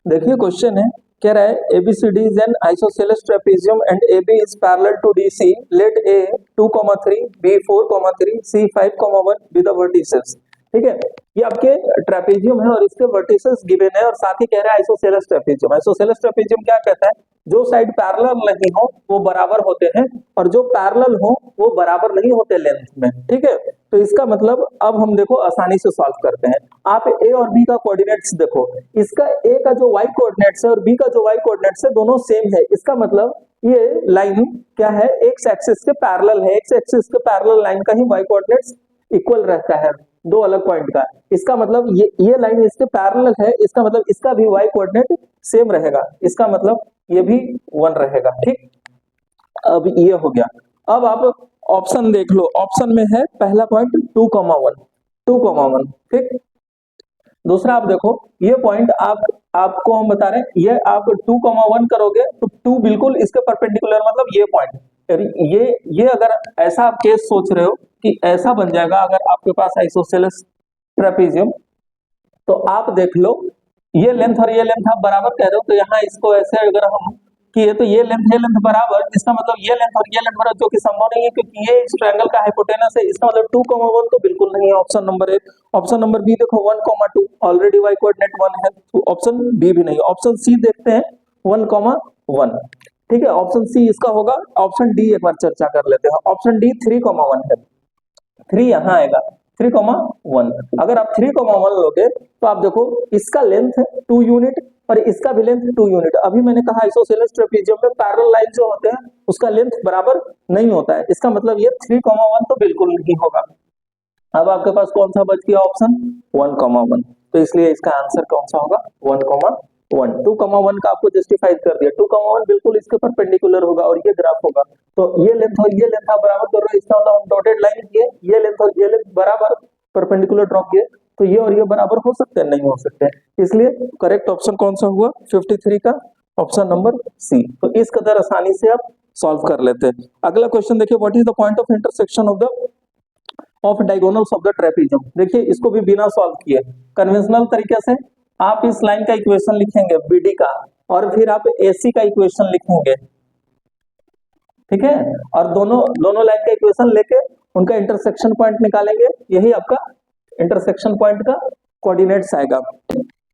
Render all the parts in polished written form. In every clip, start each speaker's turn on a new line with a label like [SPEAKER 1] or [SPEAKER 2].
[SPEAKER 1] देखिए क्वेश्चन है, कह रहा है ABCD is an isosceles trapezium and AB is parallel to DC. Let A 2,3, B 4,3, C 5,1 be the vertices. ठीक है, ये आपके ट्रेपेजियम है और इसके वर्टिसेस गिवन है और साथ ही कह रहा है आइसोसेलेस ट्रेपेजियम। आइसोसेलेस ट्रेपेजियम क्या कहता है? जो साइड पैरेलल नहीं हो वो बराबर होते हैं और जो पैरेलल हो वो बराबर नहीं होते लेंथ में। ठीक है, तो इसका मतलब अब हम देखो आसानी से सॉल्व करते हैं। आप ए और बी का कोऑर्डिनेट्स देखो, इसका ए का जो वाई कोऑर्डिनेट्स है और बी का जो वाई कोऑर्डिनेट्स है दोनों सेम है। इसका मतलब ये लाइन क्या है, एक्स एक्सिस के पैरेलल है। एक्स एक्सिस के पैरेलल लाइन का ही वाई कोऑर्डिनेट्स इक्वल रहता है दो अलग पॉइंट का। इसका मतलब ये लाइन इसके पैरेलल है, इसका मतलब इसका भी वाई कोऑर्डिनेट सेम रहेगा, इसका मतलब ये भी 1 रहेगा। ठीक, अब ये हो गया। अब आप ऑप्शन देख लो, ऑप्शन में है पहला पॉइंट 2,1, ठीक। दूसरा आप देखो, ये पॉइंट आपको हम बता रहे हैं, ये आप 2,1 करोगे तो 2 बिल्कुल इसके परपेंडिकुलर, मतलब ये पॉइंट, ये अगर ऐसा आप केस सोच रहे हो कि ऐसा बन जाएगा अगर आपके पास आइसोसेलेस ट्रेपेजियम, तो आप देख लो ये लेंथ और ये लेंथ आप बराबर कह रहे हो, तो यहाँ इसको ऐसे अगर हम किए तो ये लेंथ बराबर, इसका मतलब ये लेंथ और ये लेंथ बराबर, जो कि संभव नहीं है क्योंकि ये इस ट्रायंगल का हाइपोटेनस है। इसका मतलब 2,1 तो बिल्कुल नहीं है, option number 1। Option number B देखो 1,2, ऑलरेडी वाई कोऑर्डिनेट 1 है, तो ऑप्शन बी भी नहीं। ऑप्शन सी देखते हैं 1,1, ठीक है, ऑप्शन सी इसका होगा। ऑप्शन डी एक बार चर्चा कर लेते हैं। ऑप्शन डी 3,1 है, 3 यहाँ आएगा, 3,1। अगर आप 3,1 लोगे तो आप देखो इसका लेंथ है 2 यूनिट और इसका भी लेंथ 2 यूनिट। अभी मैंने कहा आइसोसेलेस ट्रेपेजियम में पैरेलल लाइन जो होते हैं उसका लेंथ बराबर नहीं होता है, इसका मतलब ये 3,1 तो बिल्कुल नहीं होगा। अब आपके पास कौन सा बच गया ऑप्शन 1,1, तो इसलिए इसका आंसर कौन सा होगा 1,1। 2,1 का आपको जस्टिफाइड कर दिया, 2,1 बिल्कुल इसके परपेंडिकुलर होगा और ये ग्राफ होगा, तो ये लेंथ और ये लेंथ आप बराबर कर रहे हो, इसका मतलब डॉटेड लाइन किए, ये लेंथ और ये लेंथ बराबर परपेंडिकुलर ड्रॉ किए, तो ये और ये बराबर हो सकते हैं, नहीं हो सकते, इसलिए करेक्ट ऑप्शन कौन सा हुआ 53 का, ऑप्शन नंबर सी। तो इस कदर आसानी से आप सॉल्व कर लेते हैं। अगला क्वेश्चन देखिए, what is the point of intersection of diagonals of the trapezium. देखिए इसको भी बिना सॉल्व किए कन्वेंशनल तरीके से आप इस लाइन का इक्वेशन लिखेंगे BD का, और फिर आप AC का इक्वेशन लिखेंगे, ठीक है, और दोनों लाइन का इक्वेशन लेके उनका इंटरसेक्शन पॉइंट निकालेंगे, यही आपका इंटरसेक्शन पॉइंट का कोऑर्डिनेट्स आएगा।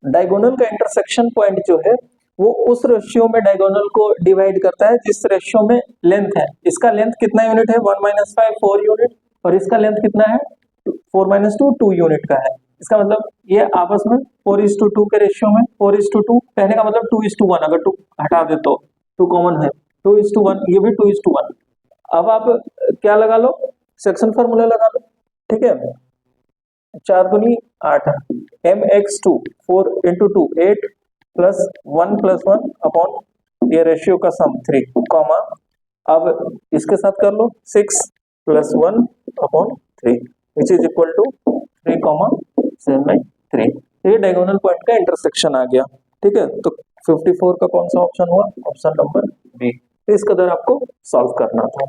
[SPEAKER 1] डायगोनल का इंटरसेक्शन पॉइंट जो है वो उस रेशियो में डायगोनल को डिवाइड करता है जिस रेशियो में लेंथ है। इसका लेंथ कितना यूनिट है 1 - 5 4 यूनिट, और इसका लेंथ कितना है 4 - 2 2 यूनिट का है। इसका मतलब ये आपस में 4:2 के रेशियो में, 4:2 कहने का मतलब 2:1, अगर 2 हटा दे तो 2 कॉमन है, 2:1, ये भी 2:1। अब आप क्या लगा लो, सेक्शन फार्मूला लगा लो, ठीक है, 4 दूनी 8, mx2 4 × 2 8 + 1 + 1 अपॉन ये रेशियो का सम 3, कॉमा, अब इसके साथ कर लो 6 + 1 upon 3 which is equal to 3,793। ये डायगोनल पॉइंट का इंटरसेक्शन आ गया, ठीक है। तो 54 का कौन सा ऑप्शन हुआ, ऑप्शन नंबर बी। इस कदर आपको सॉल्व करना था।